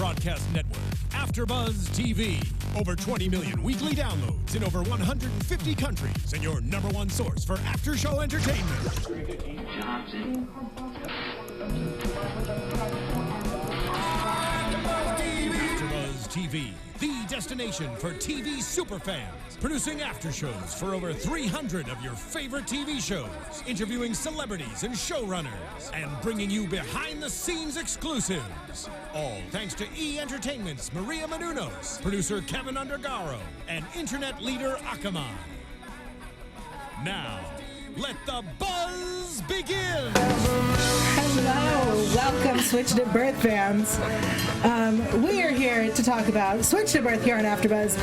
broadcast network, AFTERBUZZ TV. Over 20 million weekly downloads in over 150 countries, and your number one source for after-show entertainment. AFTERBUZZ TV, the destination for TV superfans. Producing aftershows for over 300 of your favorite TV shows, interviewing celebrities and showrunners, and bringing you behind-the-scenes exclusives. All thanks to E! Entertainment's Maria Menounos, producer Kevin Undergaro, and internet leader Akamai. Now, let the buzz begin! Hello, welcome Switch to Birth fans. We are here to talk about Switch to Birth here on AfterBuzz.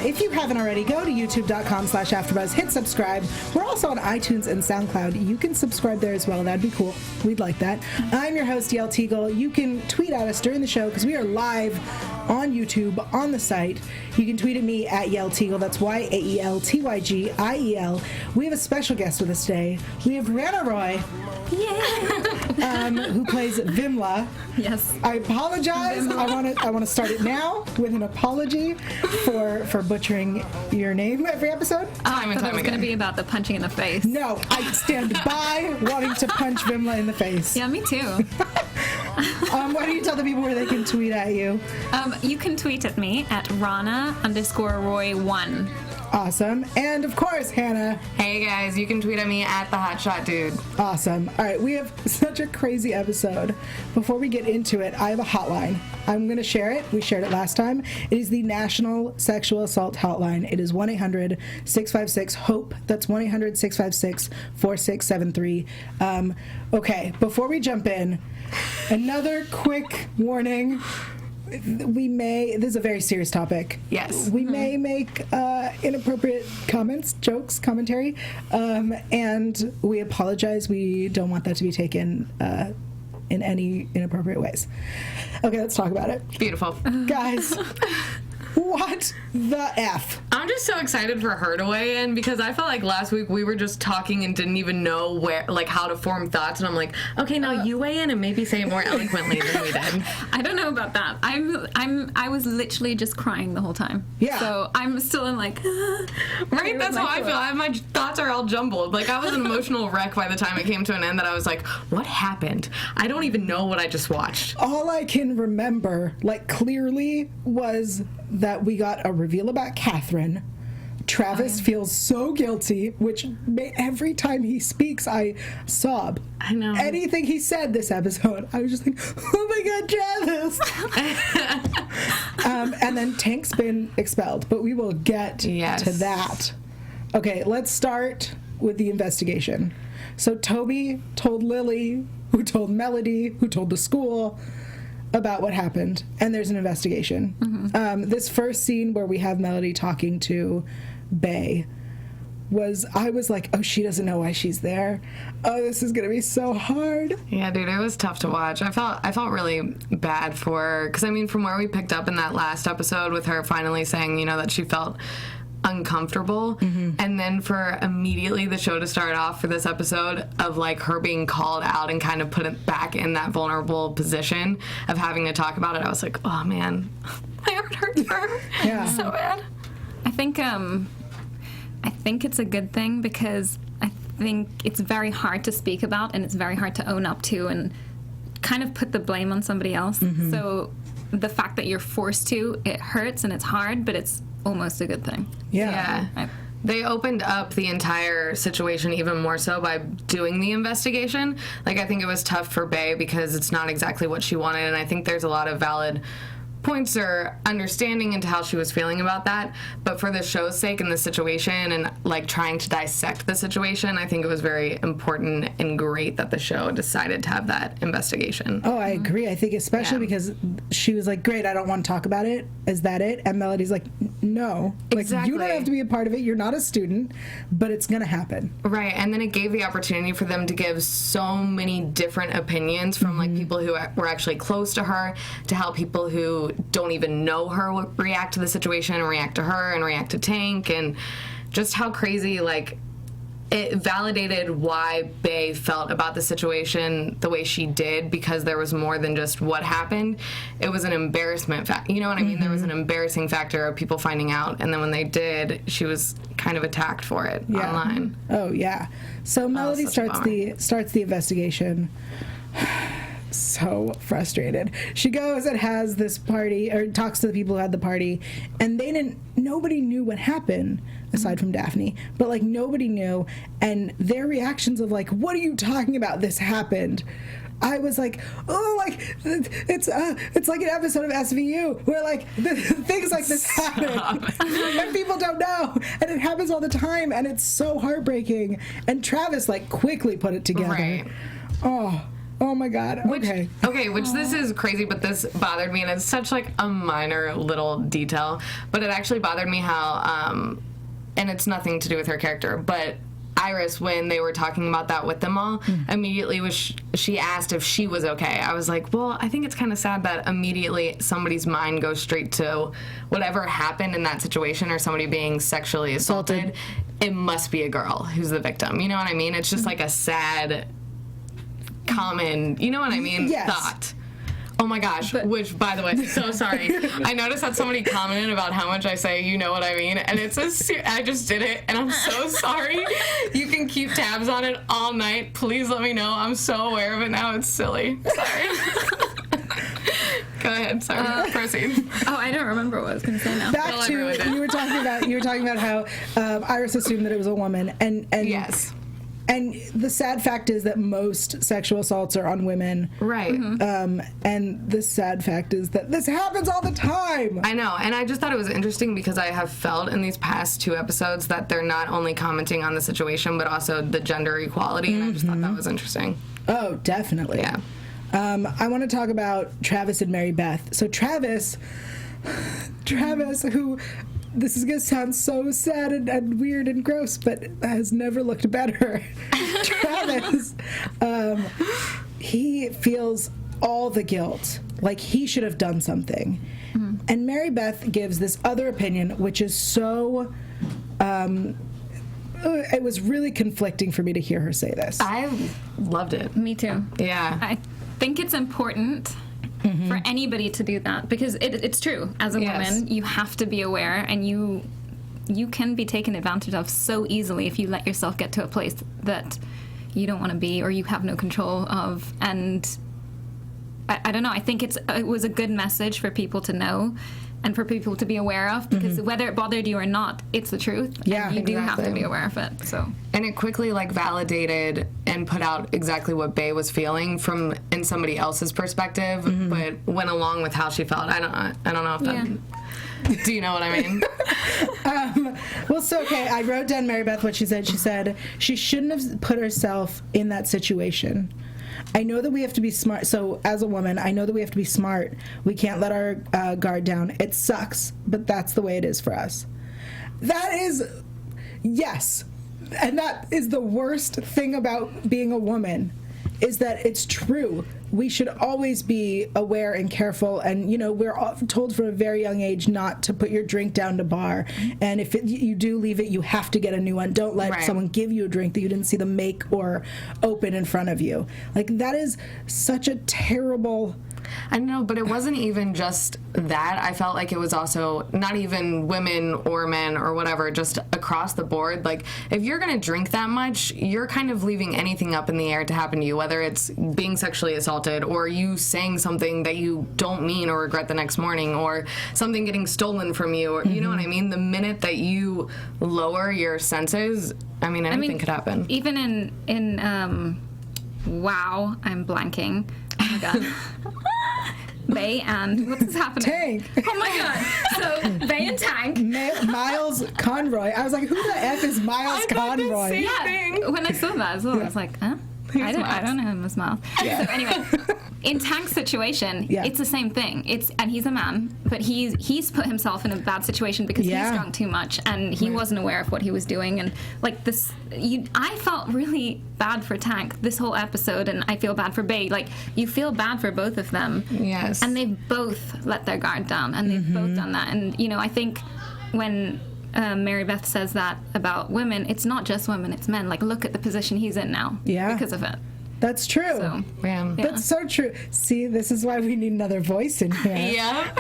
If you haven't already, go to youtube.com/AfterBuzz, hit subscribe. We're also on iTunes and SoundCloud. You can subscribe there as well. That'd be cool. We'd like that. I'm your host, Yael Tygiel. You can tweet at us during the show because we are live on YouTube on the site. You can tweet at me at Yael Tygiel. That's YAELTYGIEL. We have a special guest with us today. We have Rana Roy. Who plays Vimlala. Yes. I apologize. I want to start it now with an apology for butchering your name every episode. I thought it was going to be about the punching in the face. No, I stand by wanting to punch Vimlala in the face. Yeah, me too. Why don't you tell the people where they can tweet at you? You can tweet at me at Rana_Roy1. Awesome. And of course, Hannah. Hey guys, you can tweet at me at the Hotshot Dude. Awesome. All right, we have such a crazy episode. Before we get into it, I have a hotline. I'm going to share it. We shared it last time. It is the National Sexual Assault Hotline. It is 1-800-656-HOPE. That's 1-800-656-4673. Okay, before we jump in, another quick warning. This is a very serious topic. Yes. We may make inappropriate comments, jokes, commentary, and we apologize. We don't want that to be taken in any inappropriate ways. Okay, let's talk about it. Beautiful. Guys, what the F? I'm just so excited for her to weigh in because I felt like last week we were just talking and didn't even know how to form thoughts, and I'm like, okay, now you weigh in and maybe say it more eloquently than we did. I don't know about that. I was literally just crying the whole time. Yeah. So I'm still in like, right? That's how I feel. My thoughts are all jumbled. Like I was an emotional wreck by the time it came to an end that I was like, what happened? I don't even know what I just watched. All I can remember, clearly, was that we got a reveal about Catherine. Travis feels so guilty, which every time he speaks, I sob. I know. Anything he said this episode, I was just like, oh my God, Travis! And then Tank's been expelled, but we will get to that. Okay, let's start with the investigation. So Toby told Lily, who told Melody, who told the school, about what happened, and there's an investigation. Mm-hmm. This first scene where we have Melody talking to Bay I was like, oh, she doesn't know why she's there. Oh, this is gonna be so hard. Yeah, dude, it was tough to watch. I felt really bad for her because from where we picked up in that last episode with her finally saying, that she felt uncomfortable, and then for immediately the show to start off for this episode of her being called out and kind of put it back in that vulnerable position of having to talk about it, I was like, oh man, my heart hurts for her. Yeah. So bad. I think it's a good thing because I think it's very hard to speak about and it's very hard to own up to and kind of put the blame on somebody else. So the fact that you're forced to, it hurts and it's hard, but it's almost a good thing. Yeah. They opened up the entire situation even more so by doing the investigation. I think it was tough for Bay because it's not exactly what she wanted, and I think there's a lot of valid points or understanding into how she was feeling about that, but for the show's sake and the situation and trying to dissect the situation, I think it was very important and great that the show decided to have that investigation. Oh, I agree. I think especially because she was like, great, I don't want to talk about it. Is that it? And Melody's like, no. Exactly. You don't have to be a part of it. You're not a student, but it's going to happen. Right, and then it gave the opportunity for them to give so many different opinions from people who were actually close to her to how people who don't even know her react to the situation and react to her and react to Tank, and just how crazy it validated why Bae felt about the situation the way she did, because there was more than just what happened. It was an embarrassment you know what I mean? There was an embarrassing factor of people finding out, and then when they did, she was kind of attacked for it online. Oh yeah. So Melody starts the investigation. So frustrated. She goes and has this party, or talks to the people who had the party, and nobody knew what happened aside from Daphne, but like nobody knew, and their reactions of like, what are you talking about? This happened. I was like, oh, like it's like an episode of SVU where like things like this happen and people don't know, and it happens all the time, and it's so heartbreaking. And Travis like quickly put it together. Right. Oh my God. Okay. Which this is crazy, but this bothered me, and it's such like a minor little detail, but it actually bothered me how, and it's nothing to do with her character, but Iris, when they were talking about that with them all, immediately she asked if she was okay. I was like, well, I think it's kind of sad that immediately somebody's mind goes straight to whatever happened in that situation, or somebody being sexually assaulted. It must be a girl who's the victim. You know what I mean? It's just like a sad, common, you know what I mean? Yes. Thought. Oh my gosh, which, by the way, so sorry. I noticed that somebody commented about how much I say, you know what I mean, and it's I just did it, and I'm so sorry. You can keep tabs on it all night. Please let me know. I'm so aware of it now. It's silly. Sorry. Go ahead. Sorry. Proceed. Oh, I don't remember what I was going to say now. Back to you were talking about how Iris assumed that it was a woman, and yes. And the sad fact is that most sexual assaults are on women. Right. And the sad fact is that this happens all the time. I know. And I just thought it was interesting because I have felt in these past 2 episodes that they're not only commenting on the situation, but also the gender equality. And I just thought that was interesting. Oh, definitely. Yeah. I want to talk about Travis and Mary Beth. So Travis, who... This is going to sound so sad and weird and gross, but has never looked better. Travis, he feels all the guilt, like he should have done something. And Mary Beth gives this other opinion, which is so... it was really conflicting for me to hear her say this. I loved it. Me too. Yeah. I think it's important for anybody to do that, because it's true. As a woman, you have to be aware, and you can be taken advantage of so easily if you let yourself get to a place that you don't want to be, or you have no control of. And I don't know, I think it was a good message for people to know and for people to be aware of, because whether it bothered you or not, it's the truth. Yeah, and you do have to be aware of it. So, and it quickly like validated and put out exactly what Bae was feeling from in somebody else's perspective, but went along with how she felt. I don't know if that. Do you know what I mean? Well, so okay, I wrote down Mary Beth what she said. She said she shouldn't have put herself in that situation. I know that we have to be smart. So as a woman, I know that we have to be smart. We can't let our guard down. It sucks, but that's the way it is for us. That is, yes. And that is the worst thing about being a woman, is that it's true. We should always be aware and careful. And, you know, we're told from a very young age not to put your drink down to bar. And if you do leave it, you have to get a new one. Don't let someone give you a drink that you didn't see them make or open in front of you. Like, that is such a terrible... I know, but it wasn't even just that. I felt like it was also not even women or men or whatever, just across the board. Like, if you're going to drink that much, you're kind of leaving anything up in the air to happen to you, whether it's being sexually assaulted or you saying something that you don't mean or regret the next morning, or something getting stolen from you, or you know what I mean? The minute that you lower your senses, anything could happen. Even in wow, I'm blanking. Oh my god. Bae and what's happening? Tank. Oh my god. So Bae and Tank. Miles Conroy. I was like, who the F is Miles Conroy? Yeah. When I saw that as well, I was like, huh? I don't know him as Miles. Yeah. So anyway, in Tank's situation, it's the same thing. And he's a man, but he's put himself in a bad situation because he's drunk too much, and he wasn't aware of what he was doing. And like this, I felt really bad for Tank this whole episode, and I feel bad for Bae. Like, you feel bad for both of them. Yes. And they've both let their guard down, and they've both done that. And you know, I think when Mary Beth says that about women, it's not just women, it's men. Like, look at the position he's in now because of it. That's true. So, That's so true. See, this is why we need another voice in here. Yeah.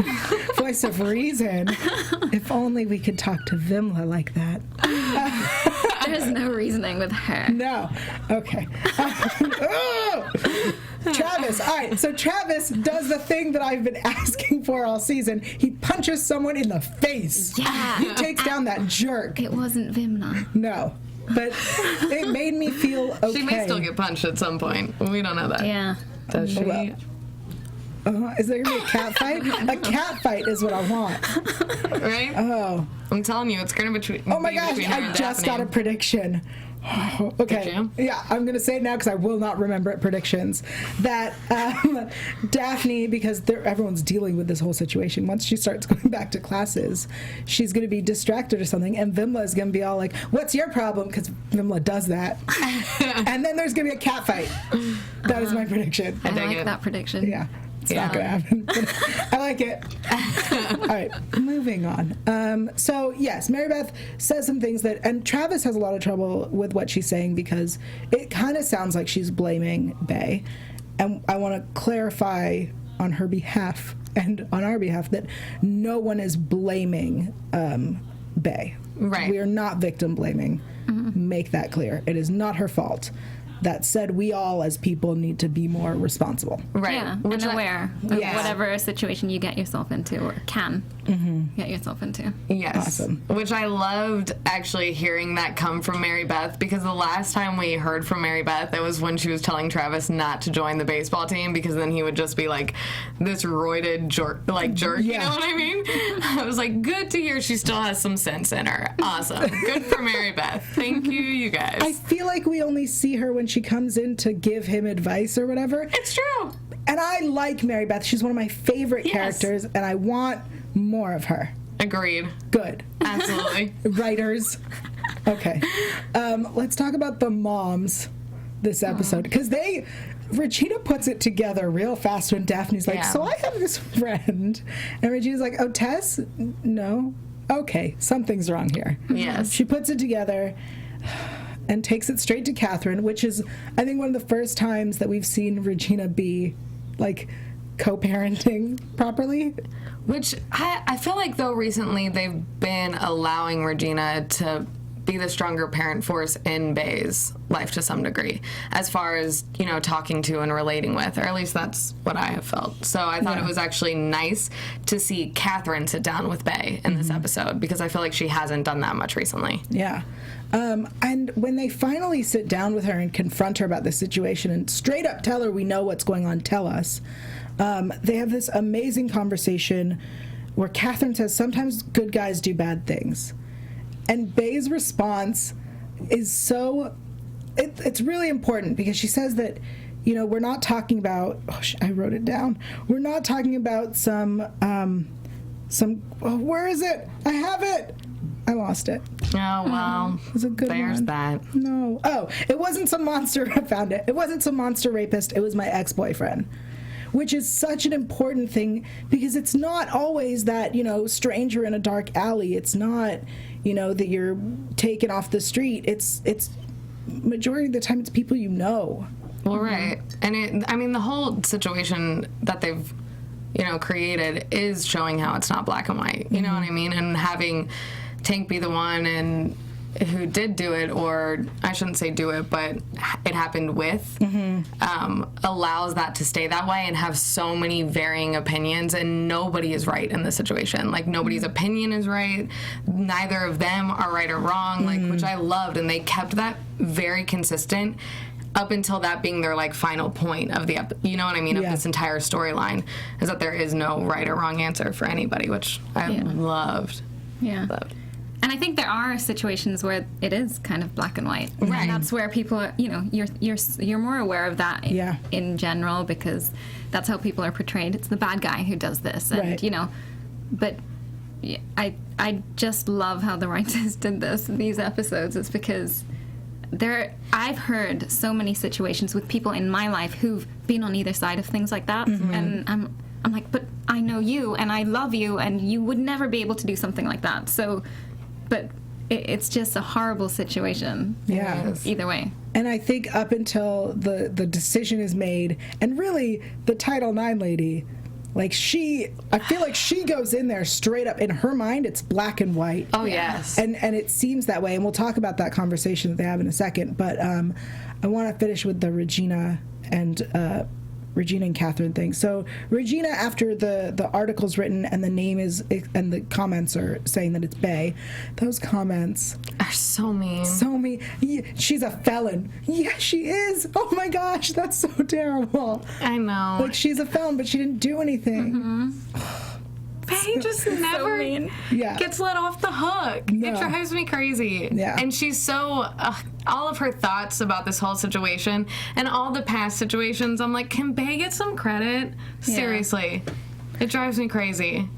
Voice of reason. If only we could talk to Vimla like that. There's no reasoning with her. No. Okay. Travis. All right. So Travis does the thing that I've been asking for all season. He punches someone in the face. Yeah. He takes down that jerk. It wasn't Vimla. No. But it made me feel okay. She may still get punched at some point. We don't know that. Yeah. Does she? Is there going to be a cat fight? A cat fight is what I want. Right? Oh. I'm telling you, it's going to be Oh my gosh, I just got a prediction. Okay. Did you? Yeah, I'm going to say it now because I will not remember it. Predictions. That Daphne, because everyone's dealing with this whole situation, once she starts going back to classes, she's going to be distracted or something, and Vimla is going to be all like, "What's your problem?" Because Vimla does that. And then there's going to be a cat fight. That is my prediction. I like that prediction. Yeah. It's not going to happen. But I like it. All right, moving on. So, yes, Mary Beth says some things and Travis has a lot of trouble with what she's saying because it kind of sounds like she's blaming Bay. And I want to clarify on her behalf and on our behalf that no one is blaming Bay. Right. We are not victim blaming. Mm-hmm. Make that clear. It is not her fault. That said, we all as people need to be more responsible. Right. Yeah, and aware of whatever situation you get yourself into or can get yourself into. Yes. Awesome. Which I loved actually hearing that come from Mary Beth, because the last time we heard from Mary Beth, it was when she was telling Travis not to join the baseball team because then he would just be like this roided jerk, you know what I mean? I was like, good to hear she still has some sense in her. Awesome. Good for Mary Beth. Thank you, you guys. I feel like we only see her when she comes in to give him advice or whatever. It's true. And I like Mary Beth. She's one of my favorite characters, and I want more of her. Agreed. Good. Absolutely. Writers. Okay. Let's talk about the moms this episode. Because Regina puts it together real fast when Daphne's like, so I have this friend. And Regina's like, oh, Tess? No? Okay, something's wrong here. Yes. She puts it together and takes it straight to Catherine, which is, I think, one of the first times that we've seen Regina be, like, co-parenting properly. Which I feel like, though, recently they've been allowing Regina to be the stronger parent force in Bay's life to some degree, as far as, talking to and relating with, or at least that's what I have felt. So I thought it was actually nice to see Catherine sit down with Bay in this episode, because I feel like she hasn't done that much recently. Yeah. And when they finally sit down with her and confront her about the situation and straight up tell her, we know what's going on, tell us, they have this amazing conversation where Catherine says, sometimes good guys do bad things. And Bay's response is so, it's really important, because she says that, we're not talking about, I wrote it down, we're not talking about where is it? I have it. I lost it. Oh, well, it was a good there's one. that. No. Oh, it wasn't some monster. I found it. It wasn't some monster rapist. It was my ex-boyfriend. Which is such an important thing, because it's not always that, stranger in a dark alley. It's not, that you're taken off the street. It's majority of the time it's people you know. Well, right. And the whole situation that they've, created is showing how it's not black and white. You know what I mean? And having Tank be the one who did do it, or I shouldn't say do it, but it happened with, allows that to stay that way and have so many varying opinions, and nobody is right in this situation. Like, nobody's opinion is right. Neither of them are right or wrong, which I loved, and they kept that very consistent up until that being their, final point of the, of this entire storyline, is that there is no right or wrong answer for anybody, which I loved. Yeah. Loved. And I think there are situations where it is kind of black and white. Right. And that's where people are, you're more aware of that in general, because that's how people are portrayed. It's the bad guy who does this. And, but I just love how the writers did these episodes. It's because I've heard so many situations with people in my life who've been on either side of things like that. And I'm like, but I know you and I love you and you would never be able to do something like that. So but it's just a horrible situation. Yeah. Either way. And I think up until the decision is made, and really the Title IX lady, like I feel like she goes in there straight up. In her mind, it's black and white. Oh, yes. And it seems that way. And we'll talk about that conversation that they have in a second. But I want to finish with the Regina and Catherine thing. So Regina, after the article's written and the name is, and the comments are saying that it's Bay, those comments are so mean. So mean. Yeah, she's a felon. Yeah, she is. Oh my gosh, that's so terrible. I know. Like, she's a felon, but she didn't do anything. Bay just never gets let off the hook. No. It drives me crazy. Yeah. And she's so, all of her thoughts about this whole situation and all the past situations, I'm like, can Bay get some credit? Seriously. It drives me crazy.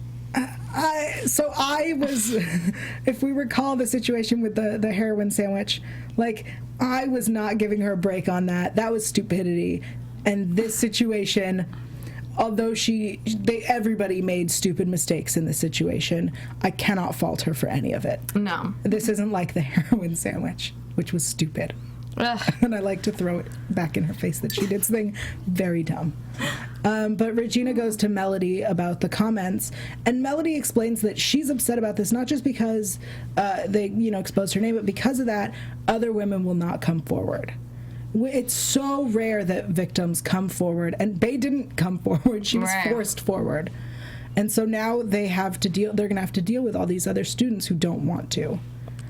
I was, if we recall the situation with the heroin sandwich, like, I was not giving her a break on that. That was stupidity. And this situation, although everybody made stupid mistakes in this situation, I cannot fault her for any of it. No. This isn't like the heroin sandwich, which was stupid. Ugh. And I like to throw it back in her face that she did something very dumb. But Regina goes to Melody about the comments, and Melody explains that she's upset about this not just because they exposed her name, but because of that, other women will not come forward. It's so rare that victims come forward, and Bay didn't come forward. She was forced forward. And so now they're going to have to deal with all these other students who don't want to.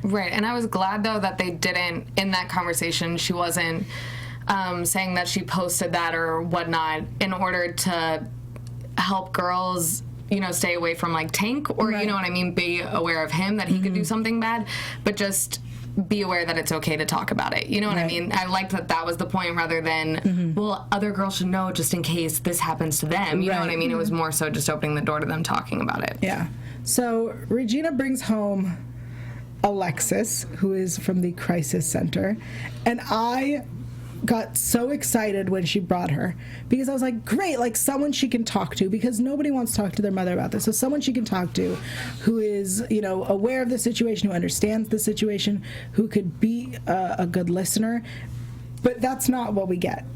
Right, and I was glad, though, that they didn't, in that conversation, she wasn't saying that she posted that or whatnot in order to help girls, stay away from, like, Tank, or, you know what I mean, be aware of him, that he could do something bad, but just be aware that it's okay to talk about it. You know what I mean? I liked that was the point, rather than, well, other girls should know just in case this happens to them. You know what I mean? It was more so just opening the door to them talking about it. Yeah. So Regina brings home Alexis, who is from the crisis center, and I got so excited when she brought her, because I was like, great, like someone she can talk to, because nobody wants to talk to their mother about this. So someone she can talk to who is, aware of the situation, who understands the situation, who could be a good listener. But that's not what we get.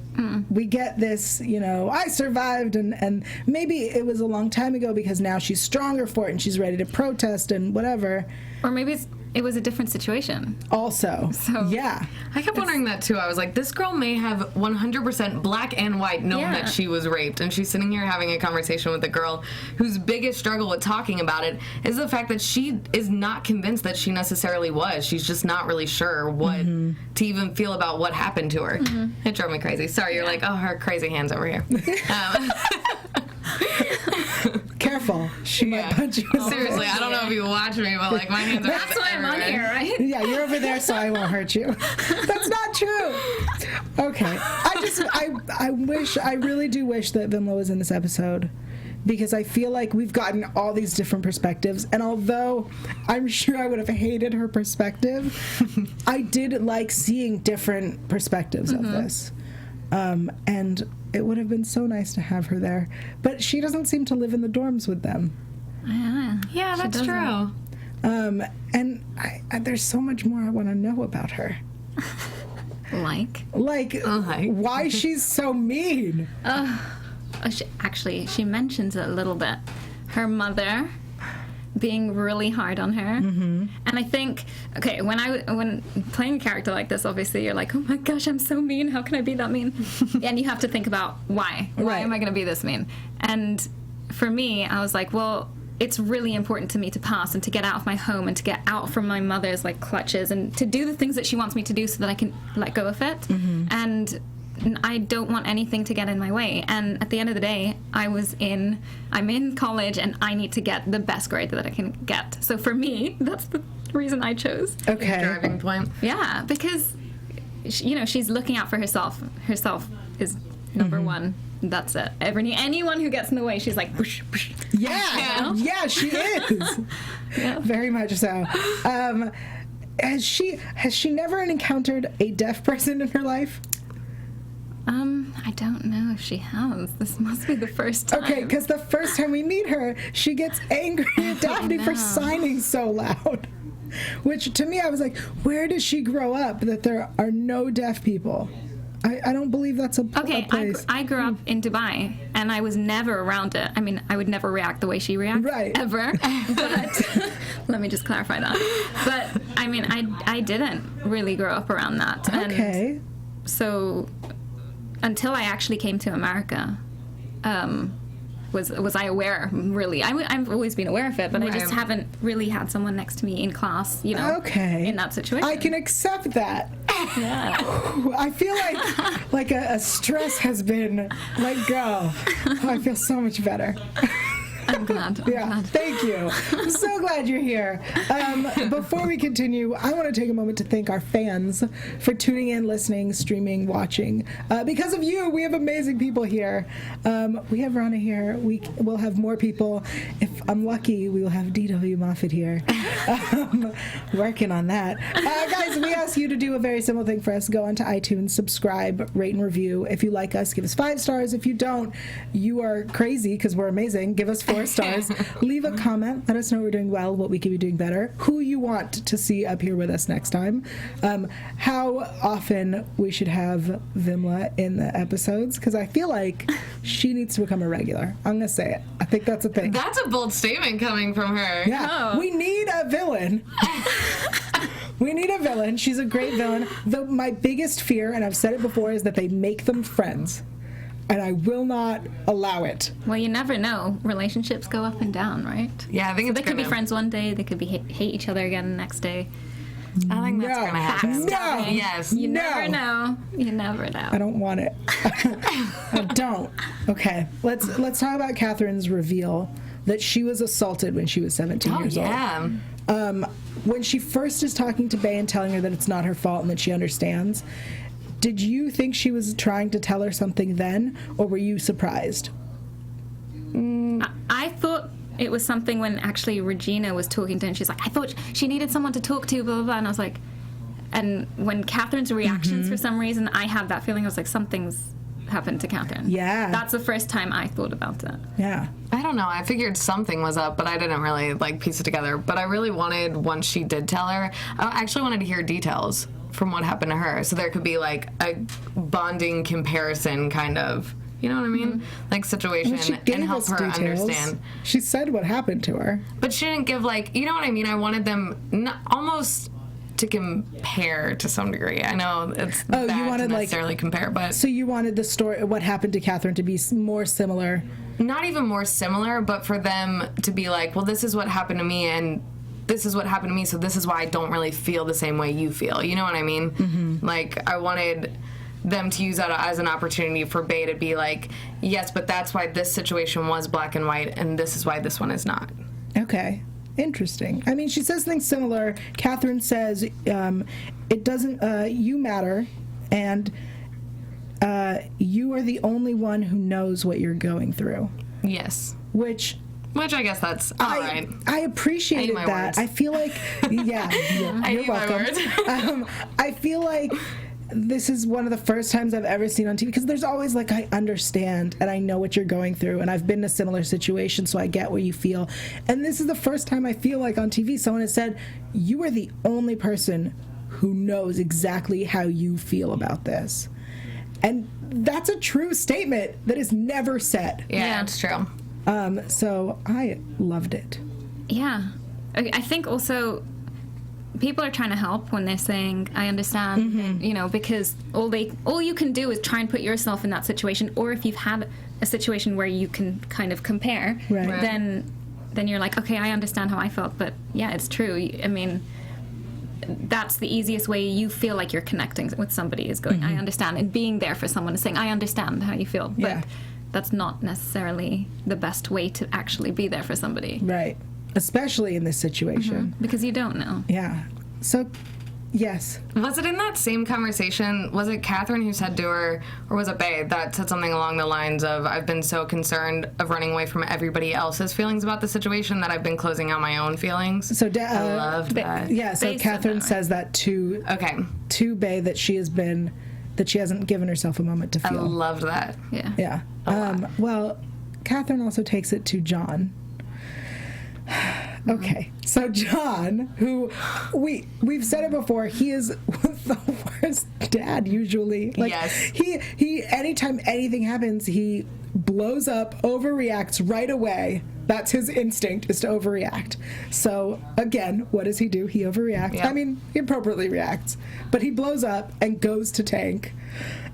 We get this, I survived, and maybe it was a long time ago because now she's stronger for it and she's ready to protest and whatever. Or maybe it was a different situation. Also. So, yeah. I kept wondering that, too. I was like, this girl may have 100% black and white known that she was raped, and she's sitting here having a conversation with a girl whose biggest struggle with talking about it is the fact that she is not convinced that she necessarily was. She's just not really sure what to even feel about what happened to her. It drove me crazy. Sorry, you're like, oh, her crazy hands over here. Careful. She might punch you. Seriously, I don't know if you watch me, but like my hands are That's why I'm on here, right? Yeah, you're over there, so I won't hurt you. That's not true. Okay. I really do wish that Vimla was in this episode, because I feel like we've gotten all these different perspectives, and although I'm sure I would have hated her perspective, I did like seeing different perspectives of this. And it would have been so nice to have her there. But she doesn't seem to live in the dorms with them. Yeah, that's true. And there's so much more I want to know about her. Like why she's so mean. She mentions it a little bit. Her mother being really hard on her. And I think, okay, when playing a character like this, obviously you're like, oh my gosh, I'm so mean, how can I be that mean? And you have to think about why am I going to be this mean? And for me, I was like, well, it's really important to me to pass and to get out of my home and to get out from my mother's like clutches and to do the things that she wants me to do so that I can let go of it. And I don't want anything to get in my way. And at the end of the day, I'm in college and I need to get the best grade that I can get. So for me, that's the reason I chose. Okay. Driving point. Yeah, because, she's looking out for herself. Herself is number one. That's it. Anyone who gets in the way, she's like, push, push. Yeah, she is. Very much so. Has she never encountered a deaf person in her life? I don't know if she has. This must be the first time. Okay, because the first time we meet her, she gets angry at Daphne for signing so loud. Which, to me, I was like, where does she grow up that there are no deaf people? I don't believe that's a place. I grew up in Dubai, and I was never around it. I mean, I would never react the way she reacts, ever. But let me just clarify that. But, I mean, I didn't really grow up around that. Okay. And so, until I actually came to America, was I aware, really? I've always been aware of it, but I just haven't really had someone next to me in class, in that situation. I can accept that. Yeah. I feel like a stress has been let go. I feel so much better. I'm glad. Thank you. I'm so glad you're here. Before we continue, I want to take a moment to thank our fans for tuning in, listening, streaming, watching. Because of you, we have amazing people here. We have Rana here. We'll have more people. If I'm lucky, we will have DW Moffitt here. Working on that. Guys, we ask you to do a very simple thing for us. Go onto iTunes, subscribe, rate and review. If you like us, give us 5 stars. If you don't, you are crazy because we're amazing. Give us 4 stars. Leave a comment. Let us know we're doing well, what we can be doing better, who you want to see up here with us next time, how often we should have Vimla in the episodes, because I feel like she needs to become a regular. I'm going to say it. I think that's a thing. That's a bold statement coming from her. Yeah. Oh. We need a villain. We need a villain. She's a great villain. My biggest fear, and I've said it before, is that they make them friends. And I will not allow it. Well, you never know. Relationships go up and down, right? Yeah, I think they could be friends one day. They could hate each other again the next day. I think that's going to happen. No. Yes. You never know. You never know. I don't want it. I don't. Okay. Let's talk about Catherine's reveal that she was assaulted when she was 17 years old. When she first is talking to Bae and telling her that it's not her fault and that she understands, did you think she was trying to tell her something then, or were you surprised? I thought it was something when actually Regina was talking to her, and she's like, I thought she needed someone to talk to, blah, blah, blah. And I was like, and when Catherine's reactions, for some reason, I had that feeling. I was like, something's happened to Catherine. Yeah. That's the first time I thought about it. Yeah. I don't know. I figured something was up, but I didn't really, piece it together. But I really wanted, once she did tell her, I actually wanted to hear details from what happened to her, so there could be a bonding comparison kind of, you know what I mean, situation, and help her understand. She said what happened to her, but she didn't give you know what I mean. I wanted them almost to compare to some degree. I know it's bad you wanted to necessarily compare, but so you wanted the story, what happened to Catherine, to be more similar. Not even more similar, but for them to be well, this is what happened to me, and this is what happened to me, so this is why I don't really feel the same way you feel. You know what I mean? Mm-hmm. I wanted them to use that as an opportunity for Bae to be yes, but that's why this situation was black and white, and this is why this one is not. Okay. Interesting. I mean, she says things similar. Catherine says, it doesn't, you matter, and you are the only one who knows what you're going through. Yes. Which I guess that's all right. I appreciated that. Words. I feel like, you're welcome. I feel like this is one of the first times I've ever seen on TV, because there's always I understand and I know what you're going through, and I've been in a similar situation, so I get what you feel. And this is the first time I feel like on TV someone has said, you are the only person who knows exactly how you feel about this. And that's a true statement that is never said. Yeah, it's true. So I loved it. Yeah. I think also people are trying to help when they're saying, I understand, and, because all you can do is try and put yourself in that situation, or if you've had a situation where you can kind of compare, then you're like, okay, I understand how I felt, but yeah, it's true. I mean, that's the easiest way you feel like you're connecting with somebody, is going, I understand, and being there for someone and saying, I understand how you feel, but that's not necessarily the best way to actually be there for somebody. Right. Especially in this situation. Because you don't know. Yeah. So, yes. Was it in that same conversation, was it Catherine who said to her, or was it Bae, that said something along the lines of, I've been so concerned of running away from everybody else's feelings about the situation that I've been closing out my own feelings? So I loved that. Yeah, so Bae Catherine says that to Bae, that she hasn't given herself a moment to feel. I loved that. Yeah. Yeah. Well, Catherine also takes it to John. Okay, so John, who we've said it before, he is the worst dad usually. Like, yes. He anytime anything happens, he blows up, overreacts right away. That's his instinct, is to overreact. So again, what does he do? He overreacts. Yep. I mean, he appropriately reacts, but he blows up and goes to tank.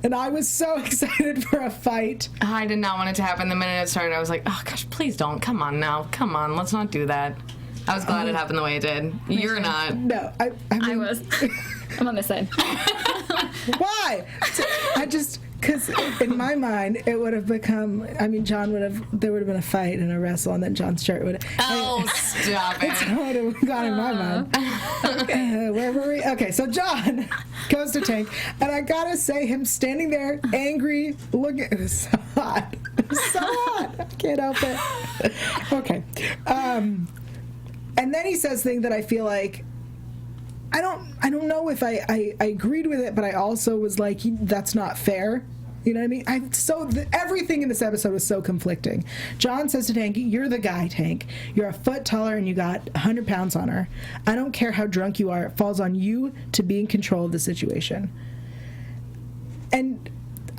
And I was so excited for a fight. I did not want it to happen. The minute it started, I was like, oh gosh, please don't. Come on now. Come on, let's not do that. I was glad it happened the way it did. You're not. No, I mean, I was. I'm on this side. Why? I just, because in my mind, it would have become, I mean, there would have been a fight and a wrestle, and then John's shirt would have. Oh, stop That's it. how it would have gone in my mind. Okay, where were we? Okay, so John goes to tank, and I gotta say, him standing there, angry, looking, it was so hot. It was so hot. I can't help it. Okay. And then he says things that I feel like, I don't know if I agreed with it, but I also was like, that's not fair. You know what I mean? Everything in this episode was so conflicting. John says to Tank, you're the guy, Tank. You're a foot taller and you got 100 pounds on her. I don't care how drunk you are. It falls on you to be in control of the situation. And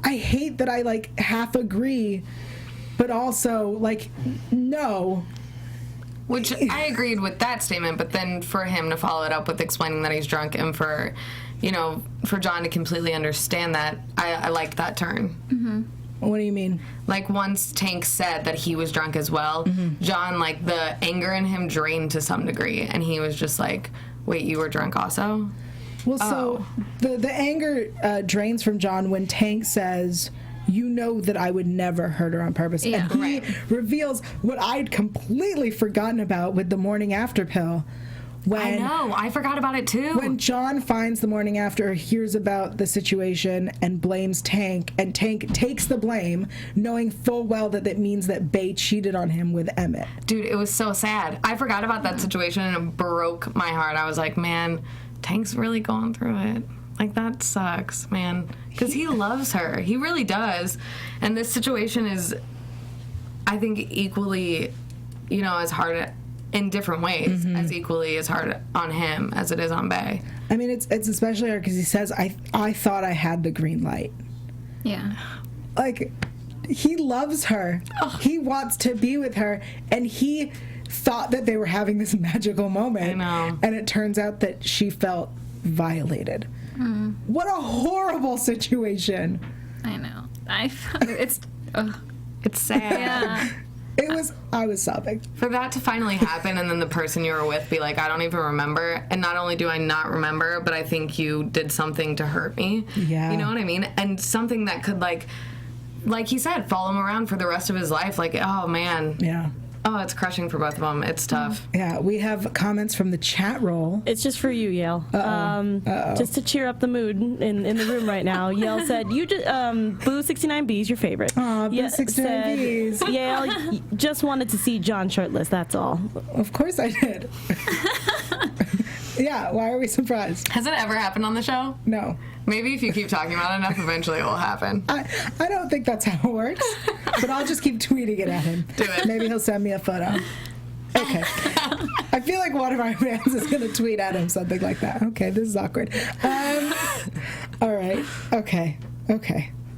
I hate that I, like, half agree, but also, like, no. Which I agreed with that statement, but then for him to follow it up with explaining that he's drunk and for John to completely understand that, I liked that turn. Mm-hmm. What do you mean? Like, once Tank said that he was drunk as well, mm-hmm. John, like, the anger in him drained to some degree, and he was just like, wait, you were drunk also? Well, so the anger drains from John when Tank says, you know that I would never hurt her on purpose. Yeah, and he reveals what I'd completely forgotten about with the morning after pill. I know, I forgot about it too. When John finds the morning after, hears about the situation and blames Tank, and Tank takes the blame, knowing full well that that means that Bae cheated on him with Emmett. Dude, it was so sad. I forgot about that situation and it broke my heart. I was like, man, Tank's really going through it. Like, that sucks, man. Because he loves her. He really does. And this situation is, I think, equally, as hard in different ways, mm-hmm. as equally as hard on him as it is on Bae. I mean, it's especially hard because he says, I thought I had the green light. Yeah. Like, he loves her. Oh. He wants to be with her. And he thought that they were having this magical moment. I know. And it turns out that she felt violated. Mm. What a horrible situation. I know. It's sad. Yeah. I was sobbing. For that to finally happen and then the person you were with be like, I don't even remember. And not only do I not remember, but I think you did something to hurt me. Yeah. You know what I mean? And something that could, like he said, follow him around for the rest of his life. Like, oh, man. Yeah. Oh, it's crushing for both of them. It's tough. Yeah, we have comments from the chat roll. It's just for you, Yael. Just to cheer up the mood in the room right now. Yael said, "You just Boo 69B's your favorite." Aw, Boo 69B's. Yael just wanted to see John shirtless. That's all. Of course I did. Yeah, why are we surprised? Has it ever happened on the show? No. Maybe if you keep talking about it enough, eventually it will happen. I don't think that's how it works, but I'll just keep tweeting it at him. Do it. Maybe he'll send me a photo. Okay. I feel like one of our fans is going to tweet at him something like that. Okay, this is awkward. All right. Okay.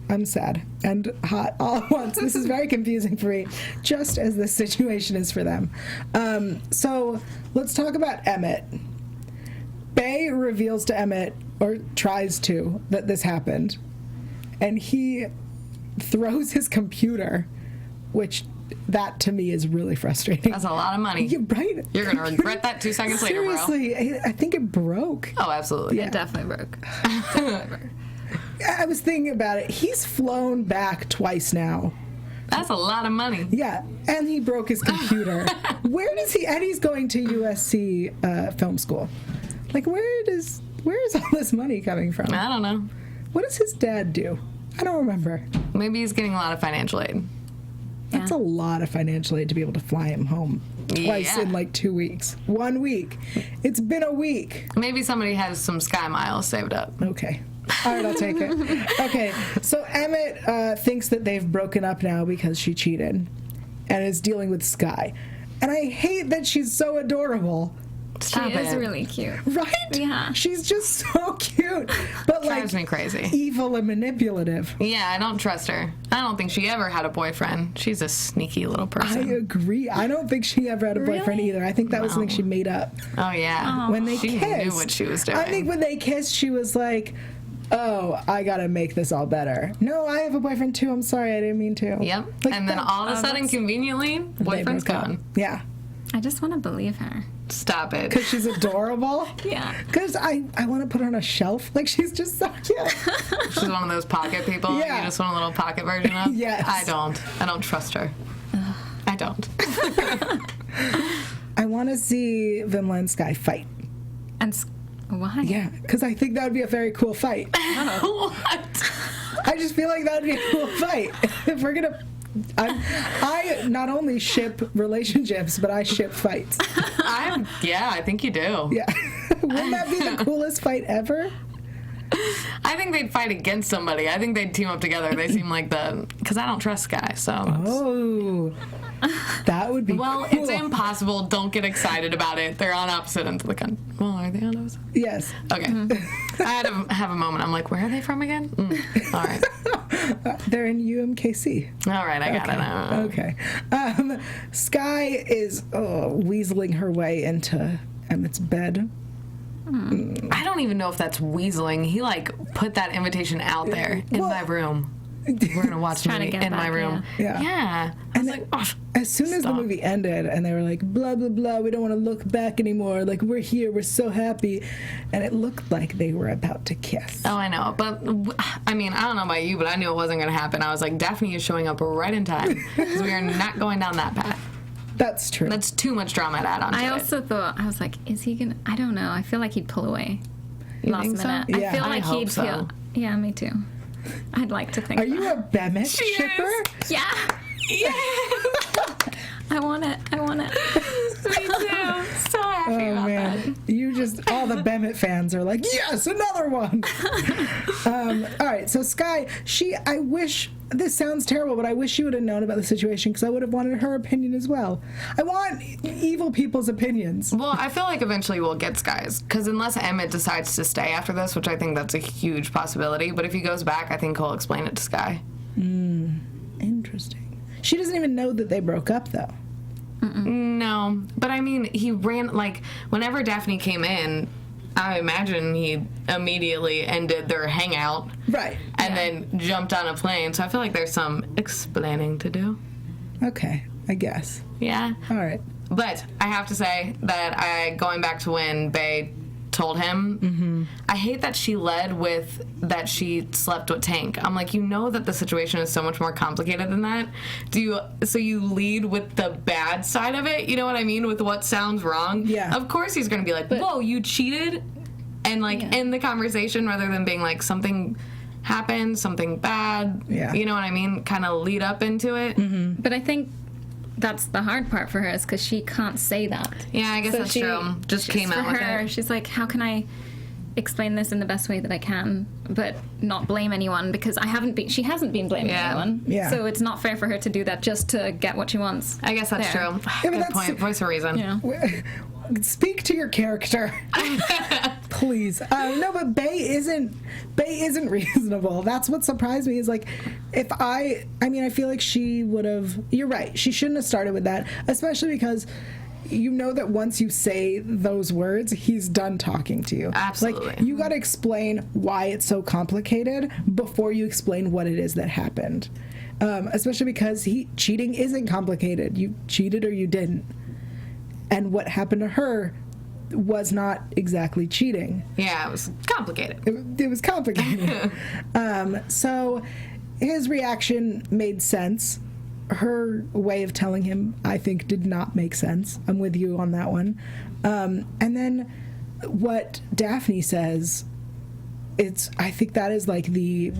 I'm sad and hot all at once. This is very confusing for me, just as this situation is for them. So let's talk about Emmett. Bae reveals to Emmett, or tries to, that this happened. And he throws his computer, which that to me is really frustrating. That's a lot of money. Yeah, right? You're going to regret that 2 seconds later, bro. Seriously, I think it broke. Oh, absolutely. It definitely broke. Definitely broke. I was thinking about it. He's flown back twice now. That's a lot of money. Yeah, and he broke his computer. Where does he, and he's going to USC film school. Like, where is all this money coming from? I don't know. What does his dad do? I don't remember. Maybe he's getting a lot of financial aid. That's a lot of financial aid to be able to fly him home twice in like 2 weeks. 1 week. It's been a week. Maybe somebody has some Sky Miles saved up. Okay. All right, I'll take it. Okay, so Emmett thinks that they've broken up now because she cheated and is dealing with Sky. And I hate that she's so adorable. She is really cute. Right? Yeah. She's just so cute. But Drives me crazy. Evil and manipulative. Yeah, I don't trust her. I don't think she ever had a boyfriend. She's a sneaky little person. I agree. I don't think she ever had a boyfriend either. I think that was something she made up. Oh, yeah. When they she kissed. knew what she was doing. I think when they kissed, she was like, oh, I gotta make this all better. No, I have a boyfriend too. I'm sorry, I didn't mean to. Yep. Like, and then all of a sudden, conveniently, boyfriend's gone. Yeah. I just want to believe her. Stop it. Because she's adorable? Yeah. Because I want to put her on a shelf. Like, she's just so cute. She's one of those pocket people. Yeah. You just want a little pocket version of? Yes. I don't trust her. I don't. I want to see Vimla and Sky fight. And why? Yeah, because I think that would be a very cool fight. What? I just feel like that would be a cool fight. If we're going to... I not only ship relationships, but I ship fights. I think you do. Yeah. Wouldn't that be the coolest fight ever? I think they'd fight against somebody. I think they'd team up together. They seem like because I don't trust Sky, so. Oh. That would be Well, cool. it's impossible. Don't get excited about it. They're on opposite ends of the country. Well, are they on opposite? Yes. Okay. I had to have a moment. I'm like, where are they from again? All right. They're in UMKC. All right, I got it now. Okay. Sky is weaseling her way into Emmett's bed. I don't even know if that's weaseling. He put that invitation out there in my room. We're gonna watch a movie in my room. Yeah. I was like, oh, as soon as the movie ended and they were like, blah, blah, blah, we don't want to look back anymore. Like, we're here, we're so happy. And it looked like they were about to kiss. Oh, I know. But, I mean, I don't know about you, but I knew it wasn't going to happen. I was like, Daphne is showing up right in time because we are not going down that path. That's true. That's too much drama to add on to I also thought, I was like, is he going to, I don't know. I feel like he'd pull away last think so? minute. Yeah. I feel I like hope he'd so. feel, yeah, me too. I'd like to think Are you a Bemet shipper? Yeah. Yeah. I want it. Me too. So happy about that. You just, all the Bemet fans are like, yes, another one. All right, so Sky, I wish, this sounds terrible, but I wish she would have known about the situation because I would have wanted her opinion as well. I want evil people's opinions. Well, I feel like eventually we'll get Sky's because unless Emmett decides to stay after this, which I think that's a huge possibility, but if he goes back, I think he'll explain it to Sky. Interesting. She doesn't even know that they broke up, though. No, but I mean, he ran, whenever Daphne came in, I imagine he immediately ended their hangout. Right. And then jumped on a plane, so I feel like there's some explaining to do. Okay, I guess. Yeah. All right. But I have to say that going back to when Bae told him, I hate that she led with that she slept with Tank. I'm like, you know that the situation is so much more complicated than that. So you lead with the bad side of it, you know what I mean, with what sounds wrong? Yeah. Of course he's going to be like, whoa, you cheated? And end the conversation rather than being like, something happened, something bad. Yeah. You know what I mean? Kind of lead up into it. But I think that's the hard part for her is because she can't say that. Yeah, I guess that's true. Just came out with it. She's like, how can I explain this in the best way that I can, but not blame anyone because she hasn't been blaming anyone. Yeah. So it's not fair for her to do that just to get what she wants. I guess that's true. but Good that's- point. Voice of reason. Yeah. Speak to your character, please. No, but Bae isn't reasonable. That's what surprised me. Is like, I feel like she would have. You're right. She shouldn't have started with that, especially because you know that once you say those words, he's done talking to you. Absolutely. Like, you got to explain why it's so complicated before you explain what it is that happened. Especially because cheating isn't complicated. You cheated or you didn't. And what happened to her was not exactly cheating. Yeah, it was complicated. It was complicated. So his reaction made sense. Her way of telling him, I think, did not make sense. I'm with you on that one. And then what Daphne says, I think that is like the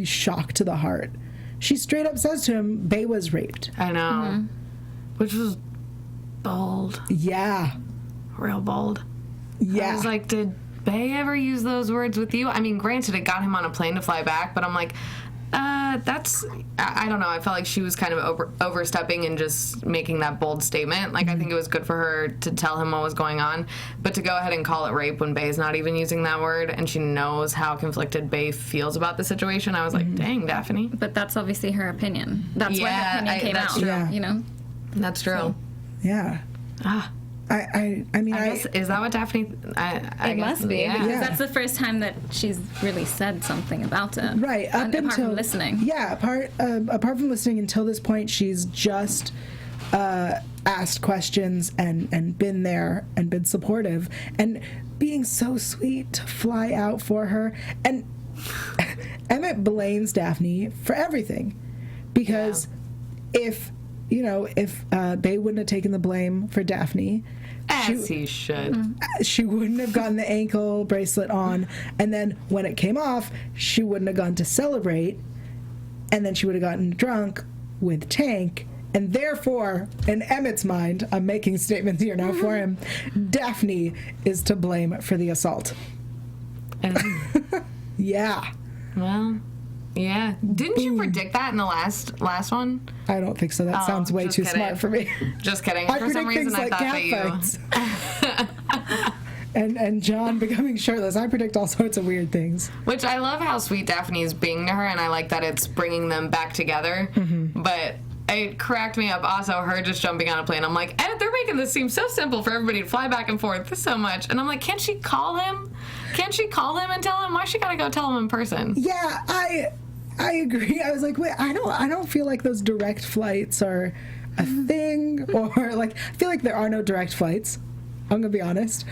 shock to the heart. She straight up says to him, Bae was raped. I know. Mm-hmm. Which was bold. Yeah. Real bold. Yeah. I was like, did Bae ever use those words with you? I mean, granted, it got him on a plane to fly back, but I'm like, I don't know. I felt like she was kind of overstepping and just making that bold statement. Like, I think it was good for her to tell him what was going on, but to go ahead and call it rape when Bae's not even using that word, and she knows how conflicted Bae feels about the situation, I was like, dang, Daphne. But that's obviously her opinion. That's why her opinion came out. True. You know? That's true. So, yeah. I mean, I guess, is that what Daphne... It must be, because that's the first time that she's really said something about it. Right, apart from listening. Yeah, apart from listening until this point, she's just asked questions and been there and been supportive and being so sweet to fly out for her. And Emmett blames Daphne for everything, because if Bae wouldn't have taken the blame for Daphne, he should. She wouldn't have gotten the ankle bracelet on, and then when it came off, she wouldn't have gone to celebrate, and then she would have gotten drunk with Tank, and therefore, in Emmett's mind, I'm making statements here now for him, Daphne is to blame for the assault. Yeah. Well... Yeah. Didn't you predict that in the last one? I don't think so. That sounds way too smart for me. Just kidding. For some reason, I thought that you... and John becoming shirtless. I predict all sorts of weird things. Which I love how sweet Daphne is being to her, and I like that it's bringing them back together. But it cracked me up also, her just jumping on a plane. I'm like, they're making this seem so simple for everybody to fly back and forth so much. And I'm like, can't she call him? Can't she call him and tell him? Why she gotta go tell him in person? Yeah, I agree. I was like, wait, I don't feel like those direct flights are a thing, or like, I feel like there are no direct flights. I'm gonna be honest.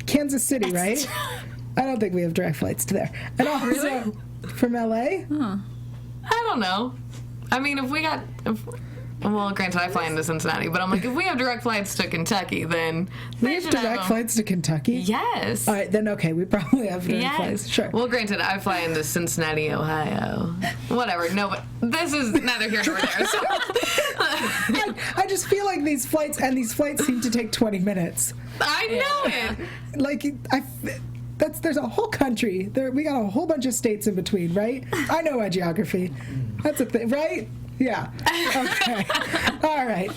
Kansas City, right? I don't think we have direct flights to there. And also from LA? I don't know. I mean, well, granted, I fly into Cincinnati, but I'm like, if we have direct flights to Kentucky, then we have direct flights to Kentucky? Yes. All right, then okay, we probably have direct flights. Sure. Well, granted, I fly into Cincinnati, Ohio. Whatever. No, but this is neither here nor there. So. I just feel like these flights seem to take 20 minutes. I know it. Like, there's a whole country. We got a whole bunch of states in between, right? I know my geography. That's a thing, right? Yeah. Okay. All right.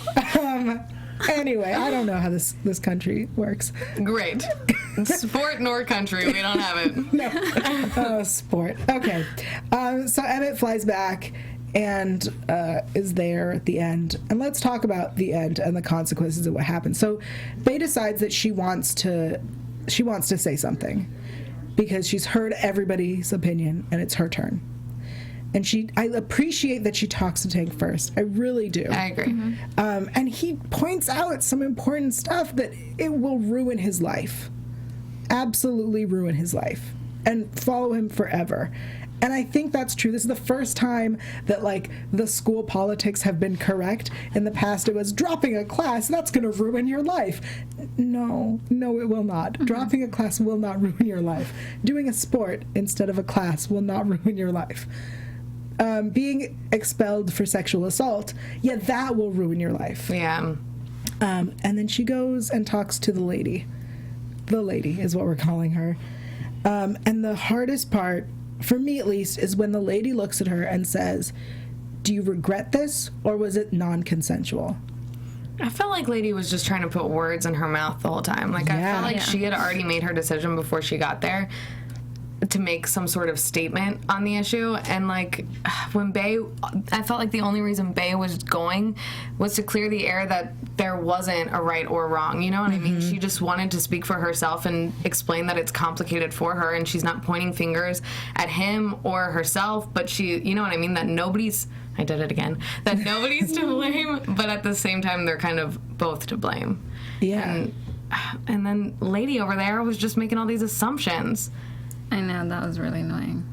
Anyway, I don't know how this country works. Great. Sport nor country. We don't have it. No. Oh, sport. Okay. So Emmett flies back and is there at the end. And let's talk about the end and the consequences of what happened. So Bae decides that she wants to say something because she's heard everybody's opinion and it's her turn. And I appreciate that she talks to Tank first. I really do. I agree. And he points out some important stuff that it will ruin his life. Absolutely ruin his life. And follow him forever. And I think that's true. This is the first time that, like, the school politics have been correct. In the past, it was dropping a class, that's going to ruin your life. No, it will not. Dropping a class will not ruin your life. Doing a sport instead of a class will not ruin your life. Being expelled for sexual assault, that will ruin your life. Yeah. And then she goes and talks to the lady. The lady is what we're calling her. And the hardest part, for me at least, is when the lady looks at her and says, "Do you regret this, or was it non-consensual?" I felt like Lady was just trying to put words in her mouth the whole time. Like, I felt like she had already made her decision before she got there to make some sort of statement on the issue. And, like, when Bae, I felt like the only reason Bae was going was to clear the air that there wasn't a right or wrong. You know what I mean? She just wanted to speak for herself and explain that it's complicated for her, and she's not pointing fingers at him or herself, but she, you know what I mean? That nobody's, I did it again, that nobody's to blame, but at the same time, they're kind of both to blame. Yeah. And then Lady over there was just making all these assumptions. I know, that was really annoying.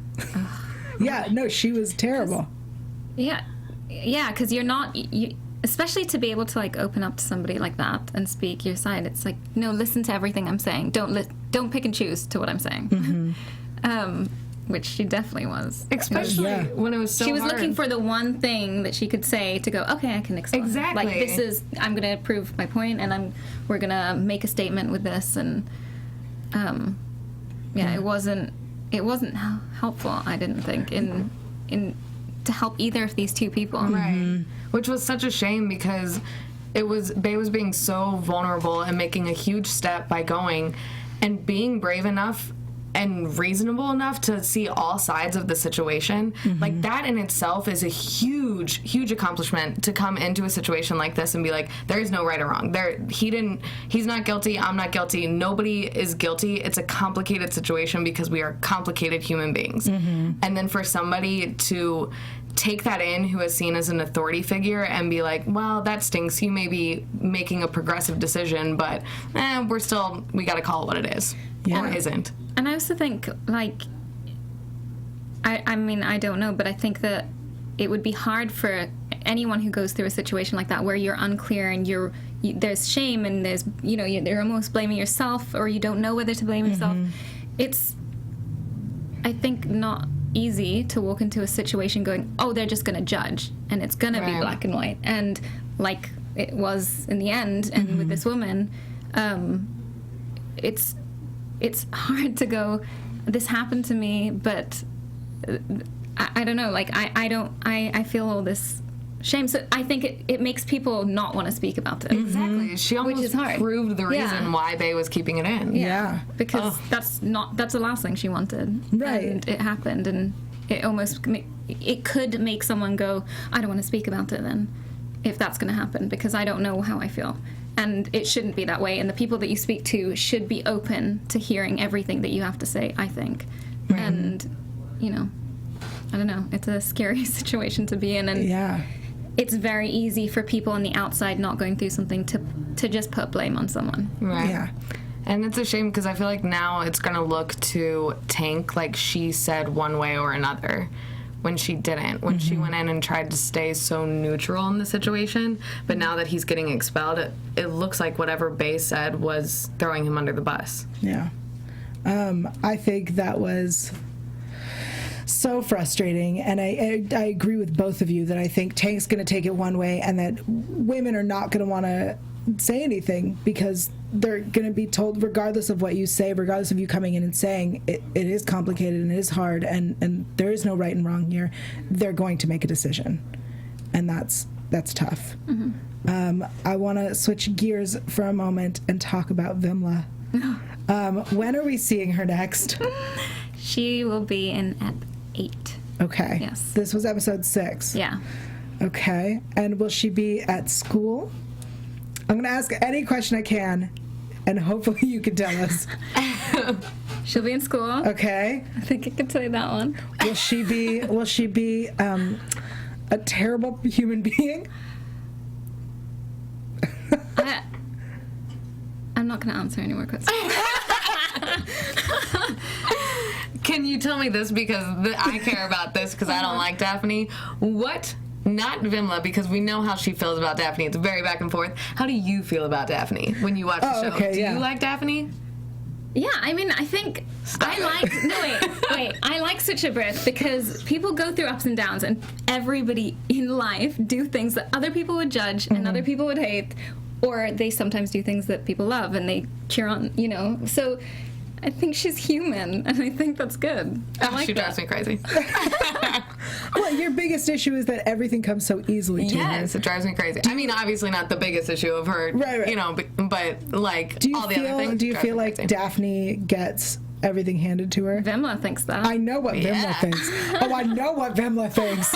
Yeah, no, she was terrible. Yeah, because you're not, especially to be able to, like, open up to somebody like that and speak your side. It's like, no, listen to everything I'm saying. Don't pick and choose to what I'm saying. Which she definitely was. Especially when it was so She was hard. looking for the one thing that she could say to go, okay, I can explain. Exactly. Like, I'm going to prove my point, and we're going to make a statement with this, and, it wasn't helpful, I didn't think, in to help either of these two people. Right. Which was such a shame because Bae was being so vulnerable and making a huge step by going and being brave enough and reasonable enough to see all sides of the situation. Like, that in itself is a huge accomplishment, to come into a situation like this and be like, there is no right or wrong. He's not guilty, I'm not guilty, nobody is guilty. It's a complicated situation because we are complicated human beings. And then for somebody to take that in who is seen as an authority figure and be like, well, that stinks, you may be making a progressive decision, but we gotta call it what it is. Or isn't. And I also think, like, I mean, I don't know, but I think that it would be hard for anyone who goes through a situation like that where you're unclear and there's shame and there's, you're almost blaming yourself, or you don't know whether to blame yourself. It's, I think, not easy to walk into a situation going, oh, they're just going to judge and it's going to be black and white. And like it was in the end, and with this woman, it's hard to go, this happened to me, but I don't know, like, I feel all this shame. So I think it makes people not want to speak about it. Exactly. She almost proved the reason why Bae was keeping it in. Yeah. Because that's the last thing she wanted. Right. And it happened, and it could make someone go, I don't want to speak about it then, if that's going to happen, because I don't know how I feel. And it shouldn't be that way. And the people that you speak to should be open to hearing everything that you have to say, I think. Right. And, I don't know. It's a scary situation to be in. And it's very easy for people on the outside not going through something to just put blame on someone. Right. Yeah. And it's a shame because I feel like now it's going to look to Tank like she said one way or another, when she didn't, when she went in and tried to stay so neutral in the situation. But now that he's getting expelled, it looks like whatever Bae said was throwing him under the bus. Yeah. I think that was so frustrating, and I agree with both of you that I think Tank's going to take it one way and that women are not going to want to say anything because they're going to be told, regardless of what you say, regardless of you coming in and saying it is complicated and it is hard and there is no right and wrong here, they're going to make a decision, and that's tough. I want to switch gears for a moment and talk about Vimla. When are we seeing her next? She will be in at 8. Okay. Yes. This was episode 6. Yeah. Okay. And will she be at school? I'm going to ask any question I can, and hopefully you can tell us. She'll be in school. Okay. I think I can tell you that one. Will she be a terrible human being? I'm not going to answer any more questions. Can you tell me this, because I care about this because I don't like Daphne. Not Vimla, because we know how she feels about Daphne. It's very back and forth. How do you feel about Daphne when you watch the show? Okay, do you like Daphne? Yeah, I mean, I think I like Switchabirth because people go through ups and downs, and everybody in life do things that other people would judge and other people would hate, or they sometimes do things that people love and they cheer on, So I think she's human, and I think that's good. She drives me crazy. Well, your biggest issue is that everything comes so easily to her. Yes, it drives me crazy. I mean, obviously not the biggest issue of her, right. But like all the other things. Do you feel like Daphne gets everything handed to her? Vimla thinks that. I know what Vimla thinks. Oh, I know what Vimla thinks.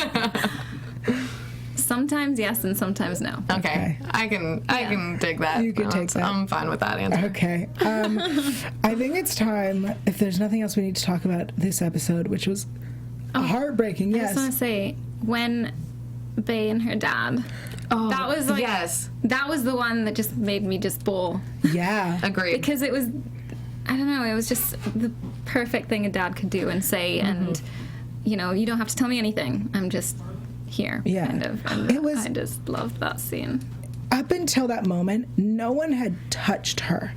Sometimes yes and sometimes no. Okay. I can dig that. You can take that. I'm fine with that answer. Okay. I think it's time, if there's nothing else we need to talk about this episode, which was heartbreaking. Yes. I just want to say, when Bae and her dad, that was like, that was the one that just made me just bawl. Yeah. Agreed. Because it was, I don't know, it was just the perfect thing a dad could do and say, and you don't have to tell me anything. I'm just here, kind of. And I just loved that scene. Up until that moment, no one had touched her.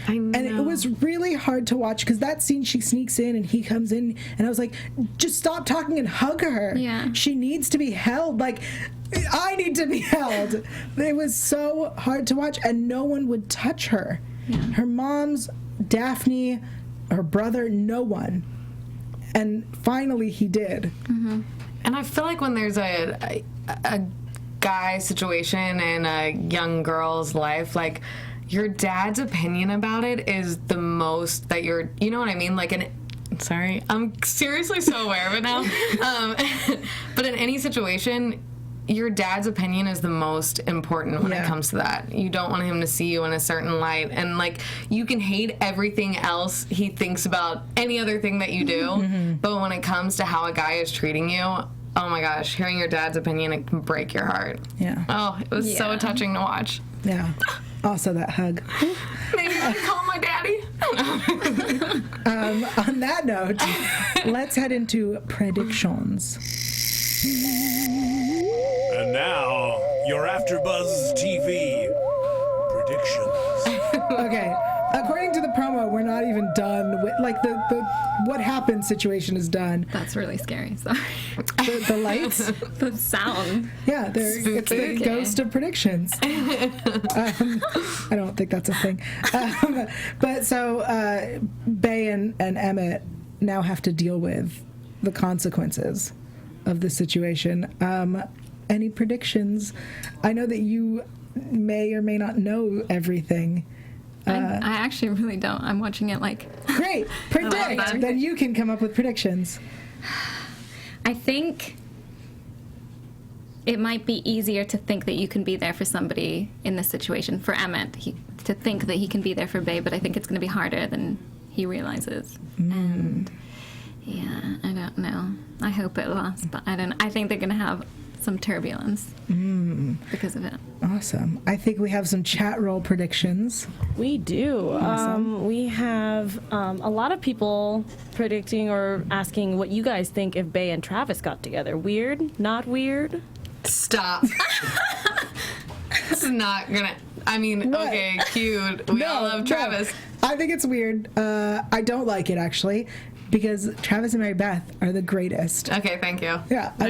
I know. And it was really hard to watch because that scene, she sneaks in and he comes in, and I was like, just stop talking and hug her. Yeah. She needs to be held. Like, I need to be held. It was so hard to watch, and no one would touch her. Yeah. Her mom's, Daphne, her brother, no one. And finally he did. And I feel like when there's a guy situation in a young girl's life, like, your dad's opinion about it is the most that you're, you know what I mean? Like, sorry, I'm seriously so aware of it now. But in any situation, your dad's opinion is the most important when it comes to that. You don't want him to see you in a certain light. And, like, you can hate everything else he thinks about any other thing that you do. But when it comes to how a guy is treating you, oh my gosh, hearing your dad's opinion, it can break your heart. Yeah. Oh, it was so touching to watch. Yeah. Also that hug. Maybe I can call my daddy. On that note, let's head into predictions. And now, your AFTERBUZZ TV predictions. Okay, according to the promo, we're not even done with, like, the what happened situation is done. That's really scary. Sorry. The lights? The sound. Yeah, it's the ghost of predictions. I don't think that's a thing. But so Bay and Emmett now have to deal with the consequences of the situation. Any predictions? I know that you may or may not know everything. I actually really don't. I'm watching it like... Great. Predict. Then you can come up with predictions. I think it might be easier to think that you can be there for somebody in this situation. For Emmett, to think that he can be there for Babe, but I think it's going to be harder than he realizes. And yeah, I don't know. I hope it lasts, but I don't know. I think they're going to have some turbulence because of it. Awesome. I think we have some chat roll predictions. We do. Awesome. We have a lot of people predicting or asking what you guys think if Bay and Travis got together. Weird? Not weird? Stop. This is not gonna... I mean, what? Okay, cute. We all love Travis. No. I think it's weird. I don't like it, actually, because Travis and Mary Beth are the greatest. Okay, thank you. Yeah, I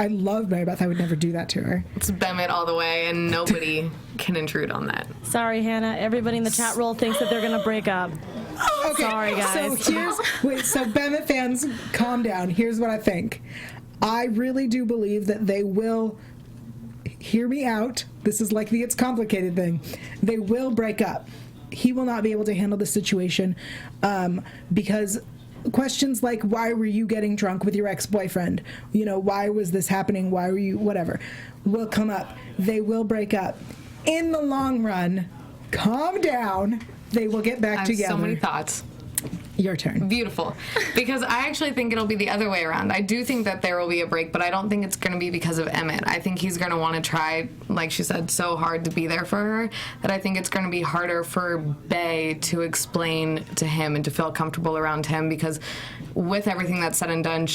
love Mary Beth. I would never do that to her. It's Bemmett all the way, and nobody can intrude on that. Sorry, Hannah. Everybody in the chat roll thinks that they're going to break up. Okay, sorry, guys. So Bemmett fans, calm down. Here's what I think. I really do believe that they will... Hear me out. This is like the It's Complicated thing. They will break up. He will not be able to handle the situation because questions like, why were you getting drunk with your ex-boyfriend? You know, why was this happening? Why were you, whatever, will come up. They will break up. In the long run, calm down. They will get back together. So many thoughts. Your turn. Beautiful. Because I actually think it'll be the other way around. I do think that there will be a break, but I don't think it's going to be because of Emmett. I think he's going to want to try, like she said, so hard to be there for her that I think it's going to be harder for Bay to explain to him and to feel comfortable around him because with everything that's said and done,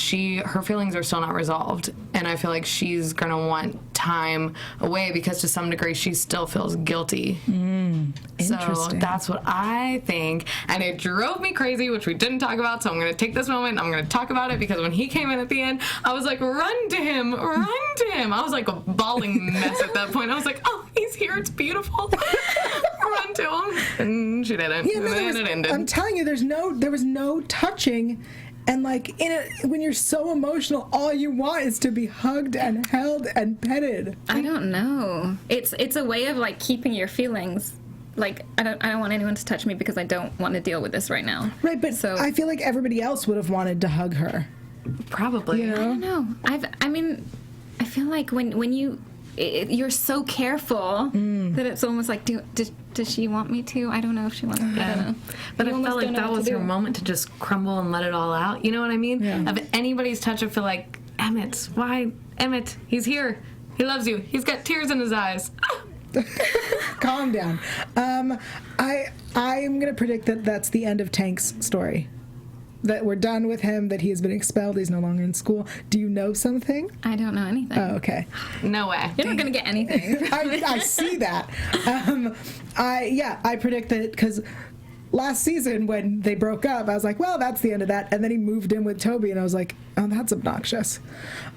her feelings are still not resolved. And I feel like she's going to want time away because to some degree she still feels guilty. Interesting. So that's what I think. And it drove me crazy, which we didn't talk about, so I'm going to take this moment and I'm going to talk about it because when he came in at the end, I was like, run to him, run to him. I was like a bawling mess at that point. I was like, oh, he's here, it's beautiful. Run to him. And she didn't. Yeah, and then it ended. I'm telling you, there was no touching. And like when you're so emotional, all you want is to be hugged and held and petted. I don't know. It's a way of like keeping your feelings. Like I don't want anyone to touch me because I don't want to deal with this right now. Right, but so I feel like everybody else would have wanted to hug her. Probably. You know? I don't know. I feel like when you're so careful that it's almost like does she want me to? I don't know if she wants me. I don't know. But I felt like that was her moment to just crumble and let it all out. You know what I mean? Yeah. Of anybody's touch, I feel like Emmett. Why Emmett? He's here. He loves you. He's got tears in his eyes. Calm down. I'm gonna predict that that's the end of Tank's story. That we're done with him, that he has been expelled, he's no longer in school. Do you know something? I don't know anything. Oh, okay. No way. You're not going to get anything. I see that. I predict that because last season when they broke up, I was like, well, that's the end of that. And then he moved in with Toby, and I was like, oh, that's obnoxious.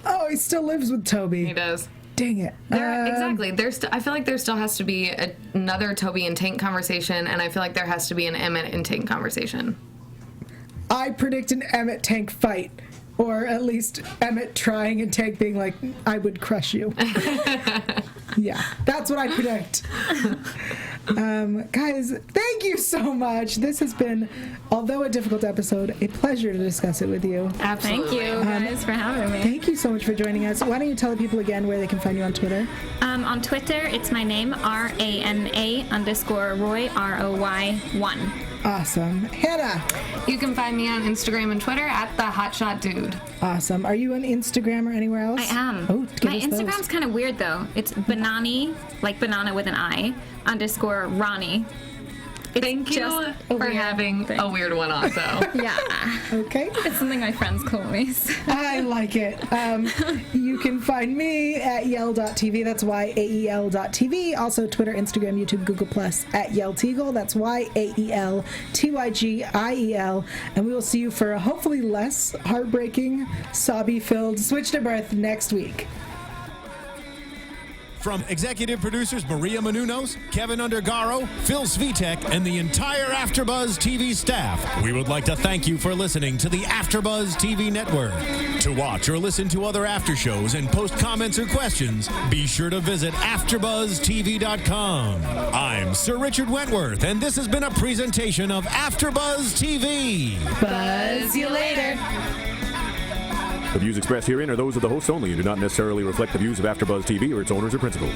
Oh, he still lives with Toby. He does. Dang it. Exactly. I feel like there still has to be another Toby and Tank conversation, and I feel like there has to be an Emmett and Tank conversation. I predict an Emmett Tank fight Or at least Emmett trying and Tank being like, I would crush you. Yeah, that's what I predict. Guys, thank you so much. This has been, although a difficult episode, a pleasure to discuss it with you. Absolutely. Thank you guys for having me. Thank you so much for joining us. Why don't you tell the people again where they can find you on Twitter? On Twitter, it's my name, RANA_Roy, ROY1. Awesome. Hannah. You can find me on Instagram and Twitter at the Hotshot Dude. Awesome. Are you on Instagram or anywhere else? I am. Oh, my Instagram's kind of weird though. It's Banani, like banana with an I, _Ronnie. Thank you for having a weird one also. Yeah. Okay. It's something my friends call me. So. I like it. You can find me at Yael.tv. That's YAEL.tv. Also Twitter, Instagram, YouTube, Google+, at Yael Tygiel. That's YAELTYGIEL. And we will see you for a hopefully less heartbreaking, sobby-filled Switch to Birth next week. From executive producers Maria Menounos, Kevin Undergaro, Phil Svitek, and the entire AfterBuzz TV staff, we would like to thank you for listening to the AfterBuzz TV network. To watch or listen to other after shows and post comments or questions, be sure to visit AfterBuzzTV.com. I'm Sir Richard Wentworth, and this has been a presentation of AfterBuzz TV. Buzz you later. The views expressed herein are those of the hosts only and do not necessarily reflect the views of AfterBuzz TV or its owners or principals.